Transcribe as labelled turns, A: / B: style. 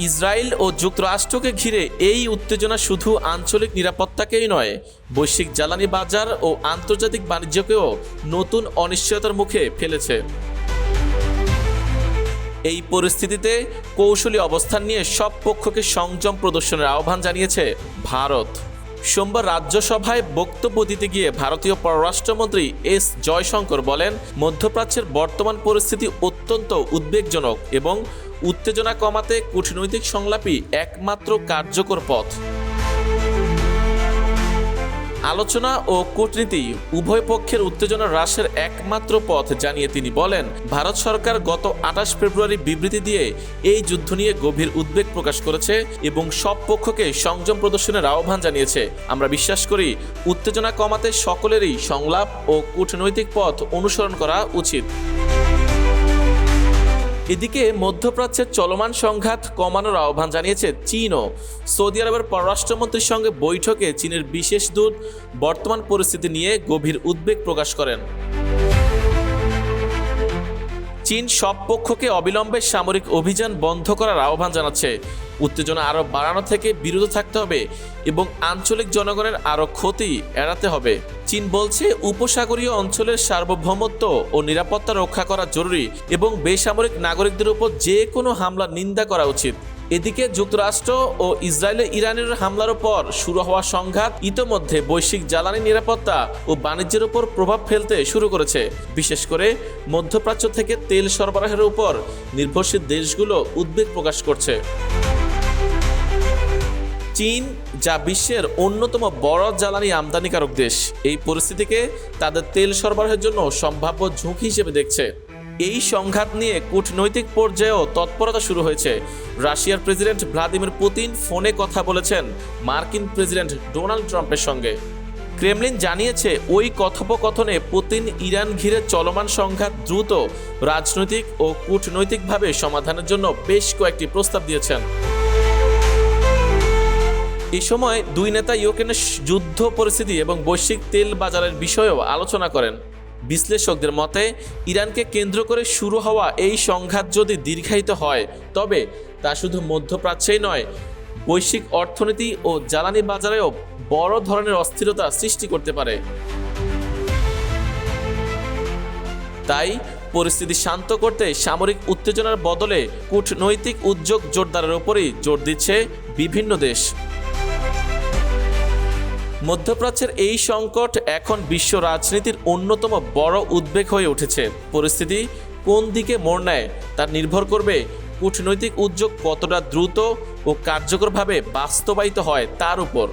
A: Israel ও যুক্তরাষ্ট্রকে ঘিরে এই উত্তেজনা শুধু আঞ্চলিক নিরাপত্তাকেই নয়, বৈশ্বিক জ্বালানি বাজার ও আন্তর্জাতিক বাণিজ্যকেও নতুন অনিশ্চয়তার মুখে ফেলেছে। এই পরিস্থিতিতে কৌশলী অবস্থান নিয়ে সব পক্ষকে সংযম প্রদর্শনের আহ্বান জানিয়েছে ভারত। সোমবার রাজ্যসভায় বক্তব্য দিতে গিয়ে ভারতীয় পররাষ্ট্রমন্ত্রী এস জয়শঙ্কর বলেন, মধ্যপ্রাচ্যের বর্তমান পরিস্থিতি অত্যন্ত উদ্বেগজনক এবং উত্তেজনা কমাতে কূটনৈতিক সংলাপই একমাত্র কার্যকর পথ। আলোচনা ও কূটনীতি উভয় পক্ষের উত্তেজনা হ্রাসের একমাত্র পথ জানিয়ে তিনি বলেন, ভারত সরকার গত 28 ফেব্রুয়ারি বিবৃতি দিয়ে এই যুদ্ধ নিয়ে গভীর উদ্বেগ প্রকাশ করেছে এবং সব পক্ষকে সংযম প্রদর্শনের আহ্বান জানিয়েছে। আমরা বিশ্বাস করি উত্তেজনা কমাতে সকলেরই সংলাপ ও কূটনৈতিক পথ অনুসরণ করা উচিত। এদিকে মধ্যপ্রাচ্যের চলমান সংঘাত কমানোর আহ্বান জানিয়েছে চীনও। সৌদি আরবের পররাষ্ট্রমন্ত্রীর সঙ্গে বৈঠকে চীনের বিশেষ দূত বর্তমান পরিস্থিতি নিয়ে গভীর উদ্বেগ প্রকাশ করেন। চীন সব পক্ষকে অবিলম্বে সামরিক অভিযান বন্ধ করার আহ্বান জানাচ্ছে। উত্তেজনা আরও বাড়ানো থেকে বিরত থাকতে হবে এবং আঞ্চলিক জনগণের আরও ক্ষতি এড়াতে হবে। চীন বলছে, উপসাগরীয় অঞ্চলের সার্বভৌমত্ব ও নিরাপত্তা রক্ষা করা জরুরি এবং বেসামরিক নাগরিকদের উপর যে কোনো হামলা নিন্দা করা উচিত। এদিকে যুক্তরাষ্ট্র ও ইরানের হামলার পর শুরু হওয়া সংঘাত ইতোমধ্যে বৈশ্বিক জ্বালানি নিরাপত্তা ও বাণিজ্যের উপর প্রভাব ফেলতে শুরু করেছে। বিশেষ করে মধ্যপ্রাচ্য থেকে তেল সরবরাহের উপর নির্ভরশীল দেশগুলো উদ্বেগ প্রকাশ করছে। চীন, যা বিশ্বের অন্যতম বড় জ্বালানি আমদানিকারক দেশ, এই পরিস্থিতিকে তাদের তেল সরবরাহের জন্য সম্ভাব্য ঝুঁকি হিসেবে দেখছে। এই সংঘাত নিয়ে কূটনৈতিক পর্যায়েও তৎপরতা শুরু হয়েছে। রাশিয়ার প্রেসিডেন্ট ভ্লাদিমির পুতিন ফোনে কথা বলেছেন মার্কিন প্রেসিডেন্ট ডোনাল্ড ট্রাম্পের সঙ্গে। ক্রেমলিন জানিয়েছে, ওই কথোপকথনে পুতিন ইরান ঘিরে চলমান সংঘাত দ্রুত রাজনৈতিক ও কূটনৈতিকভাবে সমাধানের জন্য বেশ কয়েকটি প্রস্তাব দিয়েছেন। এই সময় দুই নেতা ইউক্রেনের যুদ্ধ পরিস্থিতি এবং বৈশ্বিক তেল বাজারের বিষয়েও আলোচনা করেন। বিশ্লেষকদের মতে, ইরানকে কেন্দ্র করে শুরু হওয়া এই সংঘাত যদি দীর্ঘায়িত হয়, তবে তা শুধু মধ্যপ্রাচ্যেই নয়, বৈশ্বিক অর্থনীতি ও জ্বালানি বাজারেও বড় ধরনের অস্থিরতা সৃষ্টি করতে পারে। তাই পরিস্থিতি শান্ত করতে সামরিক উত্তেজনার বদলে কূটনৈতিক উদ্যোগ জোরদারের উপরই জোর দিচ্ছে বিভিন্ন দেশ। মধ্যপ্রাচ্যের এই সংকট এখন বিশ্ব রাজনীতির অন্যতম বড় উদ্বেগ হয়ে উঠেছে। পরিস্থিতি কোন দিকে মোড় নেয় তা নির্ভর করবে কূটনৈতিক উদ্যোগ কতটা দ্রুত ও কার্যকরভাবে বাস্তবায়িত হয় তার উপর।